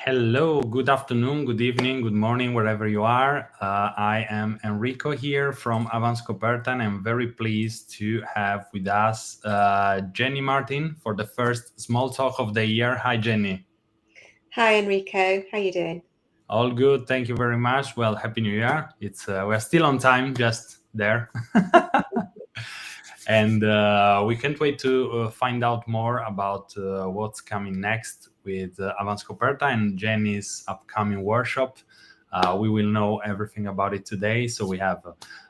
Hello, good afternoon, good evening, good morning, wherever you are. I am Enrico here from Avans Coperta, and I'm very pleased to have with us Jenny Martin for the first small talk of the year. Hi, Jenny. Hi, Enrico. How you doing? All good, thank you very much. Well, Happy New Year. We're still on time, just there. And we can't wait to find out more about what's coming next with Avans Coperta and Jenny's upcoming workshop. We will know everything about it today. So we have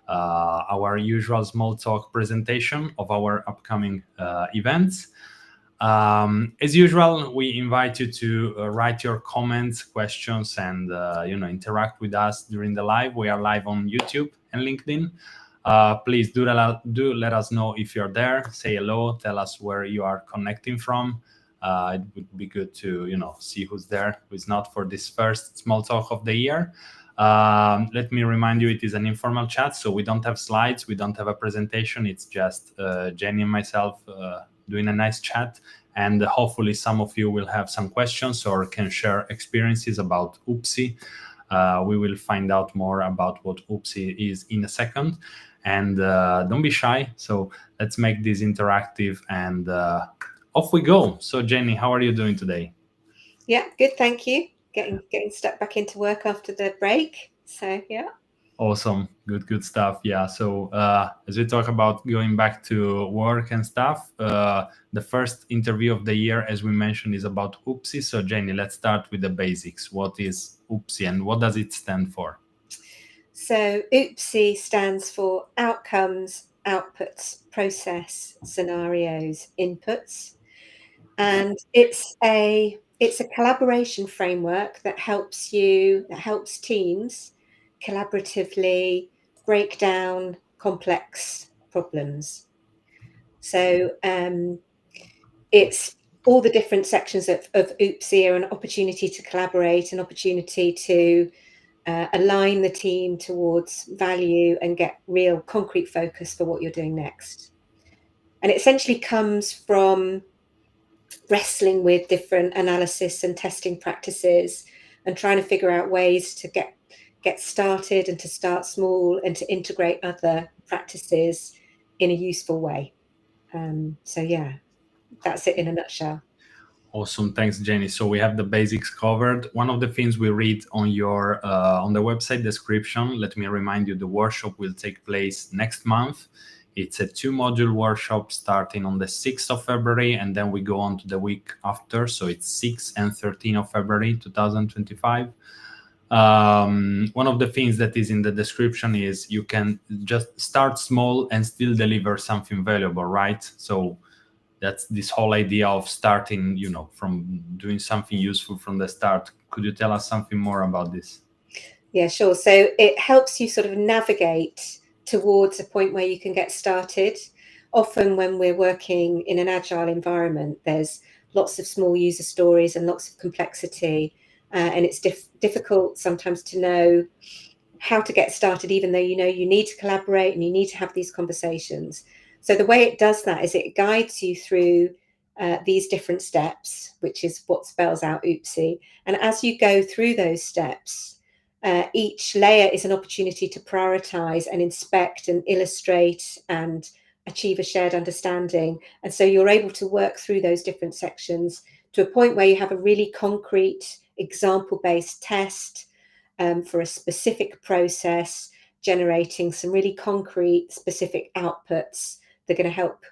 our usual small talk presentation of our upcoming events. As usual, we invite you to write your comments, questions, and interact with us during the live. We are live on YouTube and LinkedIn. Please do let us know if you're there. Say hello. Tell us where you are connecting from. It would be good to see who's there, who's not for this first small talk of the year. Let me remind you, it is an informal chat, so we don't have slides, we don't have a presentation. It's just Jenny and myself doing a nice chat, and hopefully some of you will have some questions or can share experiences about OOPSI. We will find out more about what OOPSI is in a second. And don't be shy. So let's make this interactive, and off we go. So Jenny, how are you doing today? Yeah, good, thank you. Getting stuck back into work after the break. So yeah. Awesome. Good stuff. Yeah. So as we talk about going back to work and stuff, the first interview of the year, as we mentioned, is about OOPSI. So Jenny, let's start with the basics. What is OOPSI and what does it stand for? So OOPSI stands for Outcomes, Outputs, Process, Scenarios, Inputs. And it's a collaboration framework that helps teams collaboratively break down complex problems. So it's all the different sections of OOPSI are an opportunity to collaborate, an opportunity to align the team towards value and get real concrete focus for what you're doing next. And it essentially comes from wrestling with different analysis and testing practices and trying to figure out ways to get started and to start small and to integrate other practices in a useful way. So yeah, that's it in a nutshell. Awesome, thanks, Jenny. So we have the basics covered. One of the things we read on your on the website description. Let me remind you, the workshop will take place next month. It's a 2-module workshop starting on the 6th of February, and then we go on to the week after. So it's 6 and 13 of February 2025. One of the things that is in the description is you can just start small and still deliver something valuable, right? So that's this whole idea of starting, from doing something useful from the start. Could you tell us something more about this? Yeah, sure. So it helps you sort of navigate towards a point where you can get started. Often when we're working in an agile environment, there's lots of small user stories and lots of complexity. And it's difficult sometimes to know how to get started, even though you need to collaborate and you need to have these conversations. So the way it does that is it guides you through these different steps, which is what spells out OOPSI. And as you go through those steps, each layer is an opportunity to prioritize and inspect and illustrate and achieve a shared understanding. And so you're able to work through those different sections to a point where you have a really concrete example-based test for a specific process, generating some really concrete, specific outputs that are going to help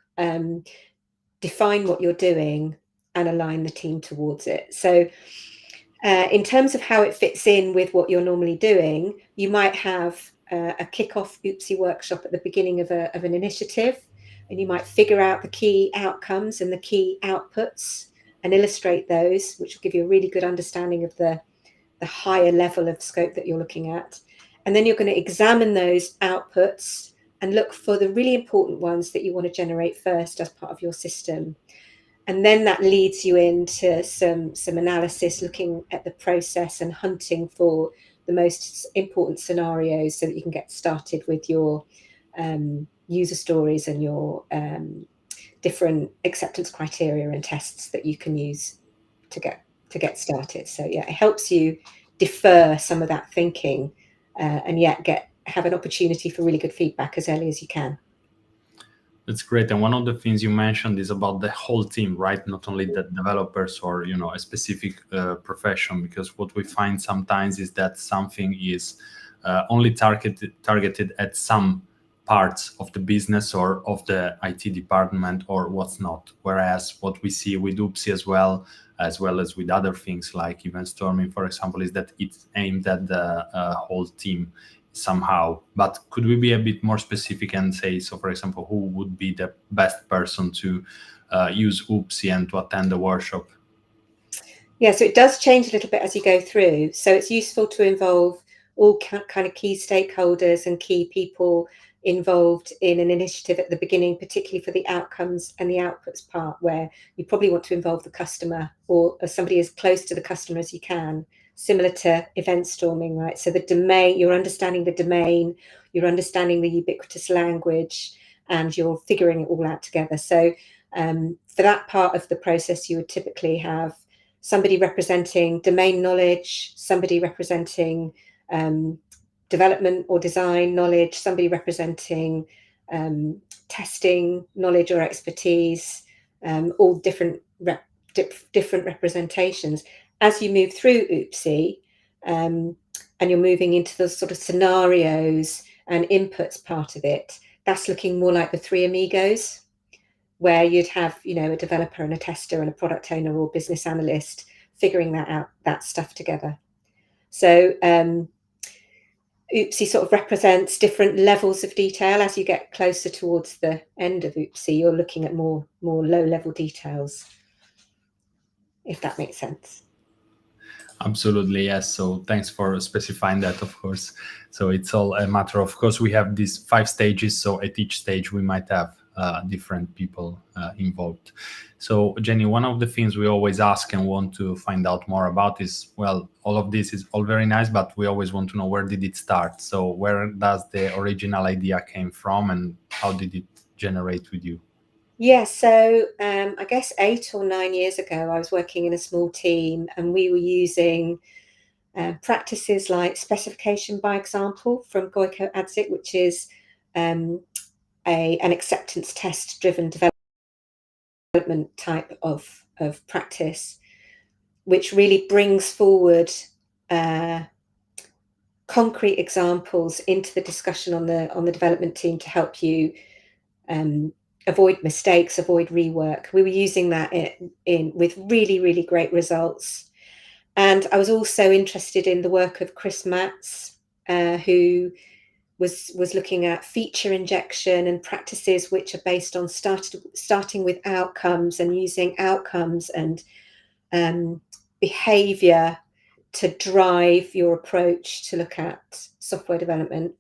define what you're doing and align the team towards it. So in terms of how it fits in with what you're normally doing, you might have a kick-off OOPSI workshop at the beginning of an initiative, and you might figure out the key outcomes and the key outputs and illustrate those, which will give you a really good understanding of the higher level of scope that you're looking at. And then you're going to examine those outputs and look for the really important ones that you want to generate first as part of your system. And then that leads you into some analysis, looking at the process and hunting for the most important scenarios so that you can get started with your user stories and your different acceptance criteria and tests that you can use to to get started. So yeah, it helps you defer some of that thinking and yet have an opportunity for really good feedback as early as you can. That's great. And one of the things you mentioned is about the whole team, right? Not only the developers or, a specific profession, because what we find sometimes is that something is only targeted at some parts of the business or of the IT department or what's not. Whereas what we see with OOPSI as well as with other things like event storming, for example, is that it's aimed at the whole team somehow. But could we be a bit more specific and say, so for example, who would be the best person to use OOPSI and to attend the workshop? Yeah, so it does change a little bit as you go through. So it's useful to involve all kind of key stakeholders and key people involved in an initiative at the beginning, particularly for the outcomes and the outputs part, where you probably want to involve the customer or somebody as close to the customer as you can, similar to event storming, right? So the domain, you're understanding the domain, you're understanding the ubiquitous language, and you're figuring it all out together. So for that part of the process, you would typically have somebody representing domain knowledge, somebody representing development or design knowledge, somebody representing testing knowledge or expertise, all different representations. As you move through OOPSI and you're moving into the sort of scenarios and inputs part of it, that's looking more like the three amigos, where you'd have, a developer and a tester and a product owner or business analyst figuring that stuff together. So OOPSI sort of represents different levels of detail. As you get closer towards the end of OOPSI, you're looking at more low-level details, if that makes sense. Absolutely, yes. So thanks for specifying that, of course. So it's all a matter of course, we have these 5 stages. So at each stage, we might have different people involved. So Jenny, one of the things we always ask and want to find out more about is, well, all of this is all very nice, but we always want to know, where did it start? So where does the original idea came from and how did it generate with you? Yeah, so I guess 8 or 9 years ago, I was working in a small team and we were using practices like specification by example from Goiko Adzik, which is an acceptance test driven development type of practice, which really brings forward concrete examples into the discussion on the development team to help you avoid mistakes, avoid rework. We were using that with really, really great results. And I was also interested in the work of Chris Matz, who was looking at feature injection and practices which are based on starting with outcomes and using outcomes and behavior to drive your approach to look at software development.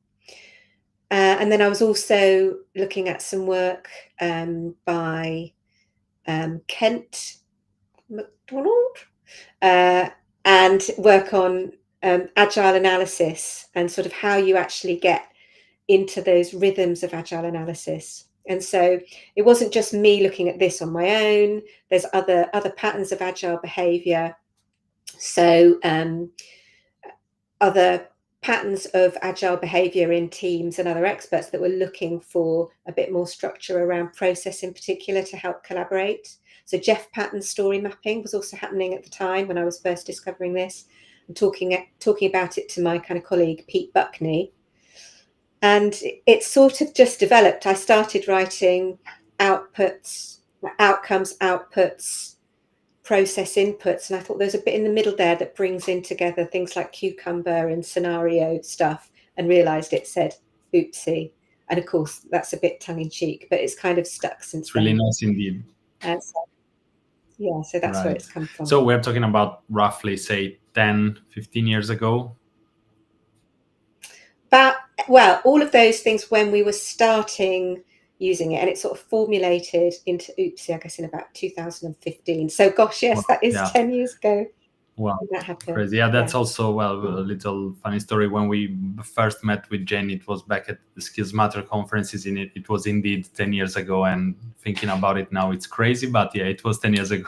And then I was also looking at some work by Kent MacDonald and work on agile analysis and sort of how you actually get into those rhythms of agile analysis. And so it wasn't just me looking at this on my own. There's other patterns of agile behavior. So other patterns of agile behavior in teams and other experts that were looking for a bit more structure around process in particular to help collaborate. So Jeff Patton's story mapping was also happening at the time when I was first discovering this and talking about it to my kind of colleague, Pete Buckney. And it sort of just developed. I started writing outputs, outcomes, outputs, process inputs, and I thought there's a bit in the middle there that brings in together things like cucumber and scenario stuff, and realized it said OOPSI. And of course that's a bit tongue-in-cheek, but it's kind of stuck since it's really then. nice indeed. And so that's right. where it's come from. So we're talking about roughly say 10-15 years ago. But well, all of those things when we were starting using it, and it sort of formulated into OOPSI, I guess, in about 2015. So gosh, yes, that is 10 years ago. Wow, that happened. crazy. Yeah, that's also, well, a little funny story. When we first met with Jen, it was back at the Skills Matter conferences. It was indeed 10 years ago, and thinking about it now, it's crazy, but yeah, it was 10 years ago.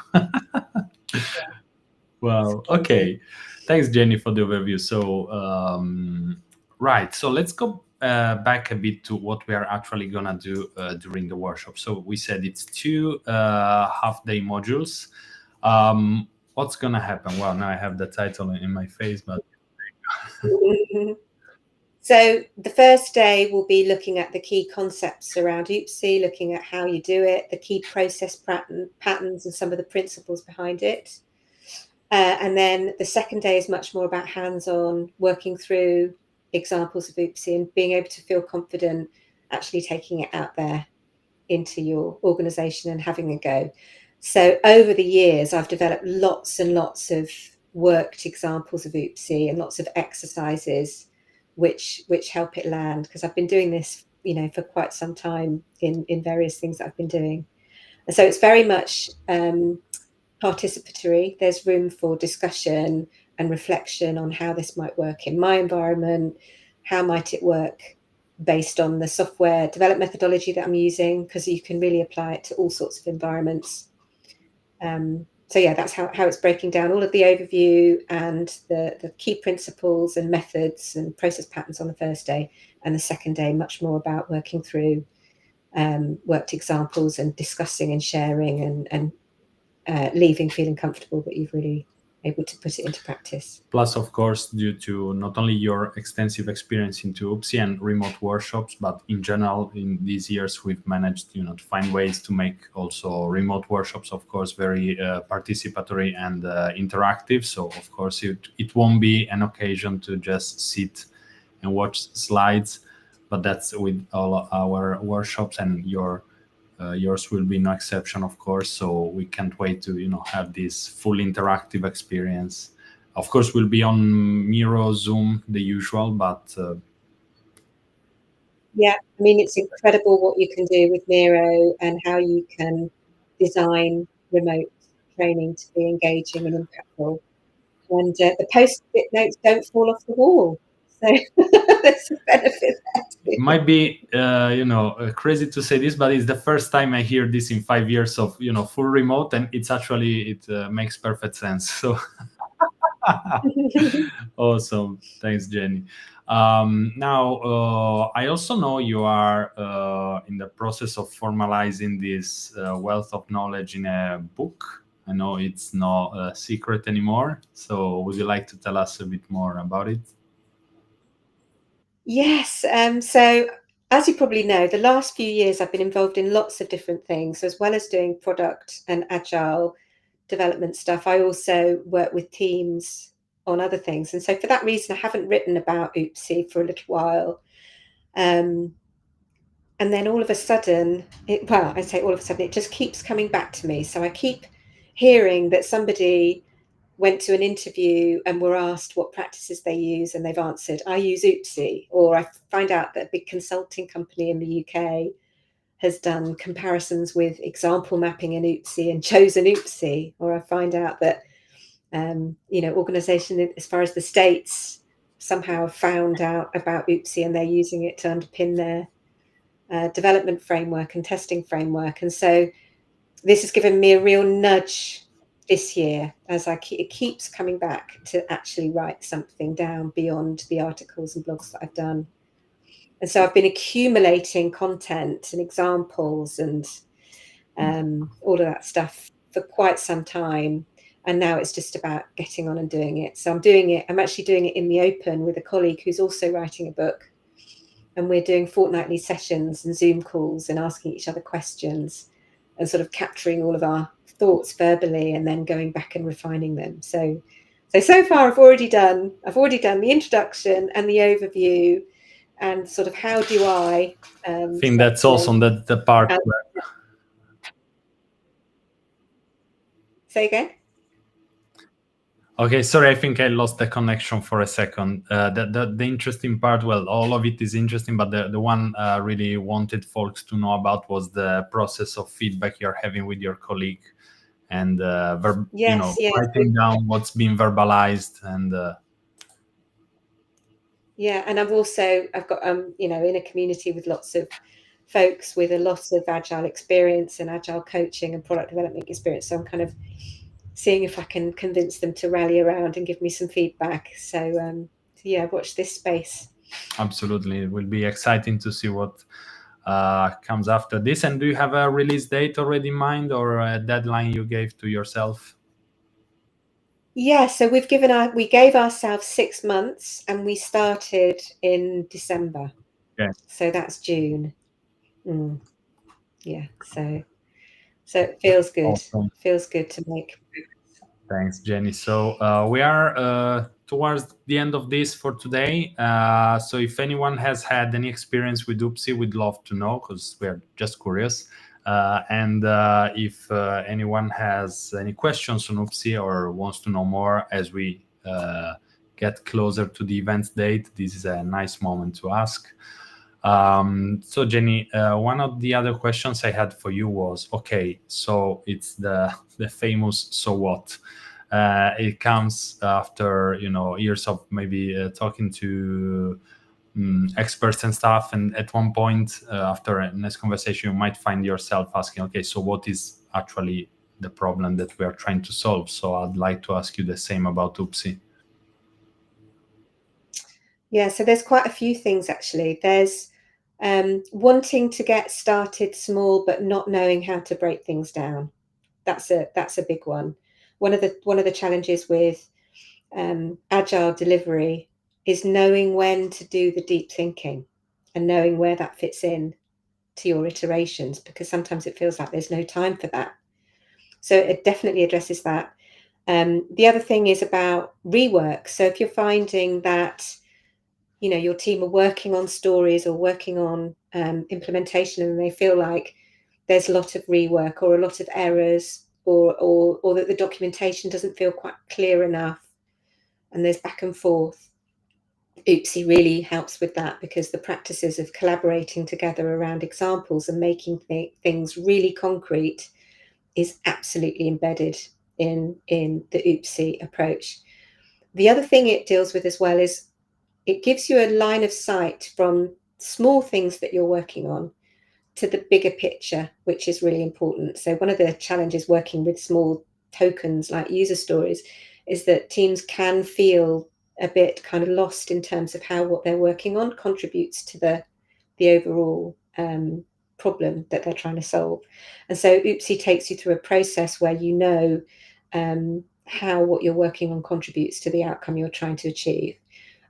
Well, okay. Thanks, Jenny, for the overview. So, right. So let's go back a bit to what we are actually gonna do during the workshop. So we said it's two half-day modules. What's gonna happen? Well, now I have the title in my face, but So the first day will be looking at the key concepts around OOPSI, looking at how you do it, the key process patterns and some of the principles behind it. And then the second day is much more about hands-on, working through examples of OOPSI and being able to feel confident actually taking it out there into your organization and having a go. So over the years, I've developed lots and lots of worked examples of OOPSI and lots of exercises which help it land, because I've been doing this, for quite some time in various things that I've been doing. And so it's very much participatory. There's room for discussion and reflection on how this might work in my environment, how might it work based on the software development methodology that I'm using, because you can really apply it to all sorts of environments. So yeah, that's how it's breaking down all of the overview and the key principles and methods and process patterns on the first day, and the second day much more about working through worked examples and discussing and sharing and leaving feeling comfortable that you've really able to put it into practice. plus, of course, due to not only your extensive experience into OOPSI and remote workshops, but in general, in these years, we've managed, to find ways to make also remote workshops, of course, very participatory and interactive. So, of course, it won't be an occasion to just sit and watch slides, but that's with all our workshops, and yours will be no exception, of course. So we can't wait to have this full interactive experience. Of course, we'll be on Miro, Zoom, the usual, but Yeah, I mean, it's incredible what you can do with Miro and how you can design remote training to be engaging and impactful. And the post-it notes don't fall off the wall. So there's a benefit there it too. might be crazy to say this, but it's the first time I hear this in 5 years of full remote, and it makes perfect sense. So awesome. Thanks, Jenny. Now, I also know you are in the process of formalizing this wealth of knowledge in a book. I know it's not a secret anymore. So, would you like to tell us a bit more about it? Yes. So as you probably know, the last few years I've been involved in lots of different things, as well as doing product and agile development stuff. I also work with teams on other things. And so for that reason, I haven't written about OOPSI for a little while. And then all of a sudden, I say all of a sudden, it just keeps coming back to me. So I keep hearing that somebody went to an interview and were asked what practices they use, and they've answered, I use OOPSI. Or I find out that a big consulting company in the UK has done comparisons with example mapping in OOPSI and chosen OOPSI. Or I find out that, organization as far as the States somehow found out about OOPSI and they're using it to underpin their development framework and testing framework. And so this has given me a real nudge this year as it keeps coming back to actually write something down beyond the articles and blogs that I've done. And so I've been accumulating content and examples and all of that stuff for quite some time. And now it's just about getting on and doing it. So I'm actually doing it in the open with a colleague who's also writing a book. And we're doing fortnightly sessions and Zoom calls and asking each other questions and sort of capturing all of our thoughts verbally and then going back and refining them. So far I've already done the introduction and the overview and sort of how do I think that's awesome. That the part where say again. Okay, sorry, I think I lost the connection for a second. The interesting part, well, all of it is interesting, but the one really wanted folks to know about was the process of feedback you're having with your colleague, and Yes. writing down what's been verbalized and. Yeah, and I've got in a community with lots of folks with a lot of agile experience and agile coaching and product development experience. So I'm kind of seeing if I can convince them to rally around and give me some feedback. So yeah, watch this space. Absolutely, it will be exciting to see what comes after this. And do you have a release date already in mind, or a deadline you gave to yourself? Yeah, so we gave ourselves 6 months, and we started in December. Okay. So that's June. Yeah, so it feels good. Awesome. Feels good to make. Thanks, Jenny. So we are towards the end of this for today. So if anyone has had any experience with OOPSI, we'd love to know, because we're just curious. And if anyone has any questions on OOPSI or wants to know more as we get closer to the event's date, this is a nice moment to ask. So Jenny, one of the other questions I had for you was, okay, so it's the famous "so what." It comes after years of maybe talking to experts and stuff, and at one point after a nice conversation, you might find yourself asking, okay, so what is actually the problem that we are trying to solve? So I'd like to ask you the same about OOPSI. Yeah, so there's quite a few things actually. There's wanting to get started small, but not knowing how to break things down. That's a big one. One of the challenges with agile delivery is knowing when to do the deep thinking and knowing where that fits in to your iterations, because sometimes it feels like there's no time for that. So it definitely addresses that. The other thing is about rework. So if you're finding that your team are working on stories or working on implementation, and they feel like there's a lot of rework or a lot of errors, or that the documentation doesn't feel quite clear enough, and there's back and forth, OOPSI really helps with that, because the practices of collaborating together around examples and making things really concrete is absolutely embedded in the OOPSI approach. The other thing it deals with as well is it gives you a line of sight from small things that you're working on to the bigger picture, which is really important. So one of the challenges working with small tokens like user stories is that teams can feel a bit kind of lost in terms of how what they're working on contributes to the overall problem that they're trying to solve. And so OOPSI takes you through a process where how what you're working on contributes to the outcome you're trying to achieve.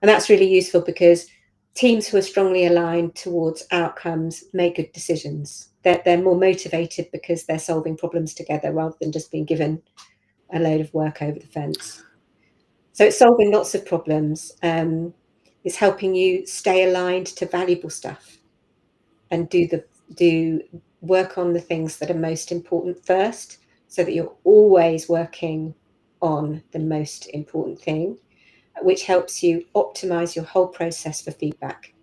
And that's really useful, because teams who are strongly aligned towards outcomes make good decisions. They're more motivated because they're solving problems together rather than just being given a load of work over the fence. So it's solving lots of problems. It's helping you stay aligned to valuable stuff and do work on the things that are most important first, so that you're always working on the most important thing, which helps you optimize your whole process for feedback.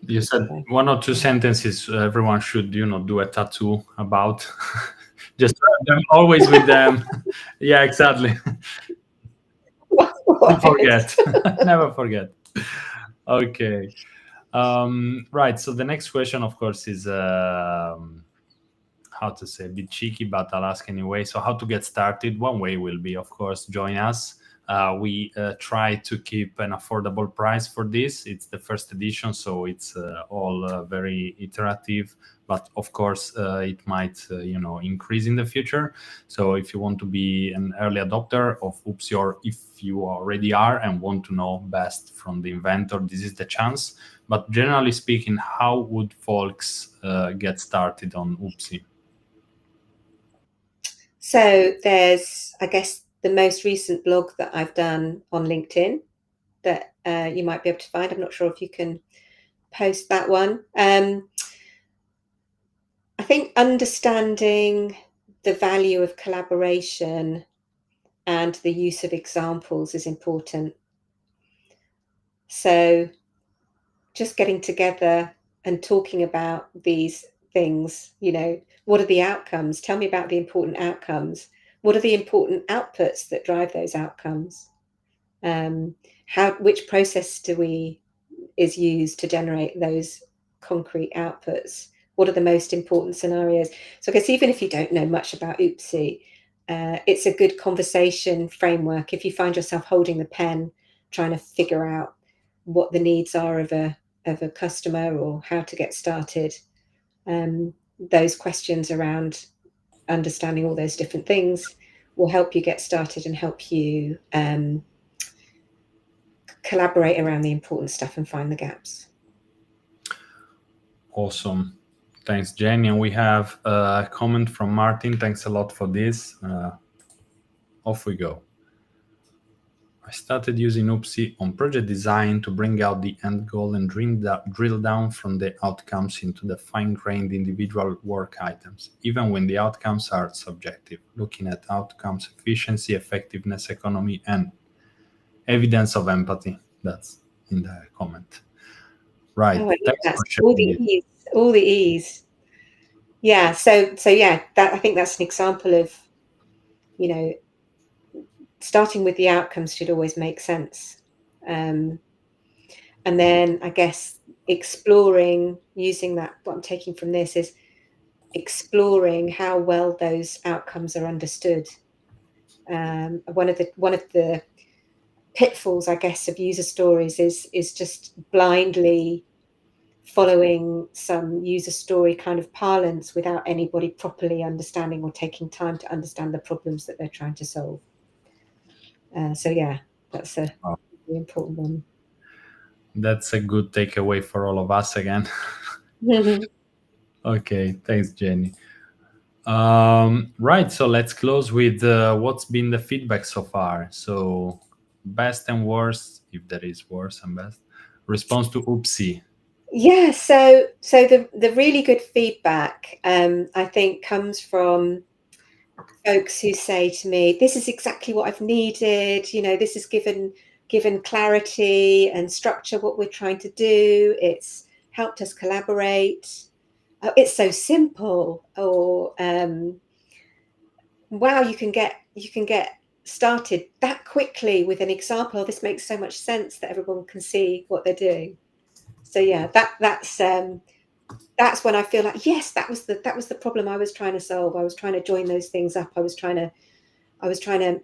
You said one or two sentences everyone should, do a tattoo about. Just have them always with them. Yeah, exactly. Don't forget. Never forget. Okay. Right. So the next question, of course, is how to say, a bit cheeky, but I'll ask anyway. So how to get started? One way will be, of course, join us. We try to keep an affordable price for this. It's the first edition, so it's all very iterative. But of course, it might increase in the future. So if you want to be an early adopter of OOPSI, or if you already are and want to know best from the inventor, this is the chance. But generally speaking, how would folks get started on OOPSI? So there's, I guess, the most recent blog that I've done on LinkedIn that you might be able to find. I'm not sure if you can post that one. I think understanding the value of collaboration and the use of examples is important. So just getting together and talking about these things, what are the outcomes? Tell me about the important outcomes. What are the important outputs that drive those outcomes? Which process is used to generate those concrete outputs? What are the most important scenarios? So I guess even if you don't know much about OOPSI, it's a good conversation framework. If you find yourself holding the pen, trying to figure out what the needs are of a customer or how to get started, those questions around understanding all those different things will help you get started and help you collaborate around the important stuff and find the gaps. Awesome. Thanks, Jenny. And we have a comment from Martin. Thanks a lot for this. Off we go. I started using OOPSI on project design to bring out the end goal and drill down from the outcomes into the fine-grained individual work items, even when the outcomes are subjective, looking at outcomes, efficiency, effectiveness, economy, and evidence of empathy. That's in the comment. Right. Oh, all the E's. Yeah. So yeah, I think that's an example of, starting with the outcomes should always make sense. And then I guess exploring, using that, what I'm taking from this is exploring how well those outcomes are understood. One of the pitfalls, I guess, of user stories is just blindly following some user story kind of parlance without anybody properly understanding or taking time to understand the problems that they're trying to solve. So yeah, that's a really important one. That's a good takeaway for all of us again. Okay, thanks, Jenny. Right, so let's close with what's been the feedback so far. So best and worst, if there is worst and best, response to OOPSI. Yeah, so the really good feedback, I think, comes from folks who say to me, this is exactly what I've needed, this has given clarity and structure what we're trying to do. It's helped us collaborate. Oh, it's so simple. Or wow, you can get started that quickly with an example. This makes so much sense that everyone can see what they're doing. So yeah, that's when I feel like, yes, that was the problem I was trying to solve. I was trying to join those things up. I was trying to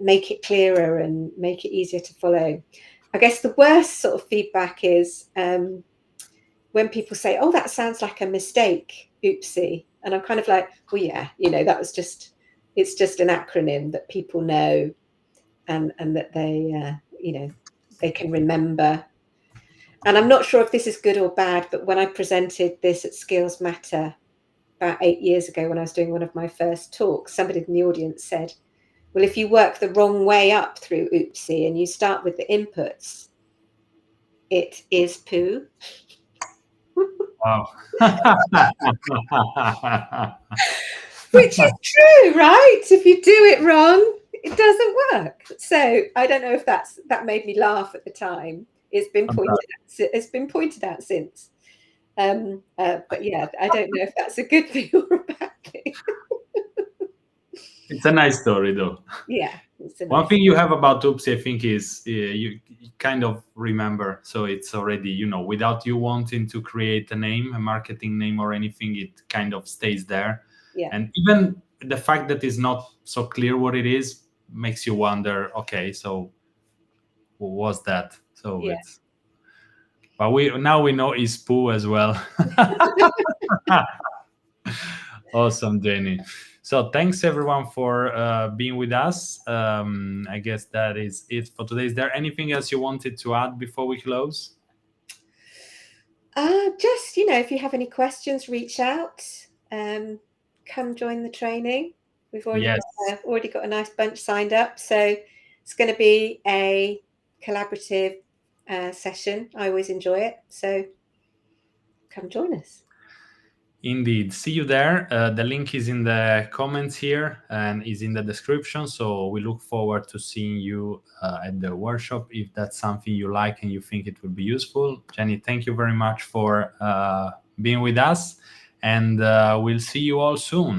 make it clearer and make it easier to follow. I guess the worst sort of feedback is when people say, oh, that sounds like a mistake, oopsie. And I'm kind of like, well, yeah, it's just an acronym that people know and that they can remember. And I'm not sure if this is good or bad, but when I presented this at Skills Matter about 8 years ago, when I was doing one of my first talks, somebody in the audience said, well, if you work the wrong way up through OOPSI and you start with the inputs, it is poo. Wow. Which is true, right? If you do it wrong, it doesn't work. So I don't know if that made me laugh at the time. It's been pointed out since. But yeah, I don't know if that's a good thing or a bad thing. It's a nice story, though. Yeah. One thing you have about OOPSI, I think, is you kind of remember. So it's already, without you wanting to create a name, a marketing name or anything, it kind of stays there. Yeah. And even the fact that it's not so clear what it is makes you wonder, okay, so what was that? So yeah. But we know it's poo as well. Awesome, Jenny. So thanks everyone for being with us. I guess that is it for today. Is there anything else you wanted to add before we close? Just, if you have any questions, reach out. Come join the training. We've already got a nice bunch signed up. So it's going to be a collaborative session. I always enjoy it. So come join us. Indeed. See you there. The link is in the comments here and is in the description. So we look forward to seeing you at the workshop if that's something you like and you think it would be useful. Jenny, thank you very much for being with us. And we'll see you all soon.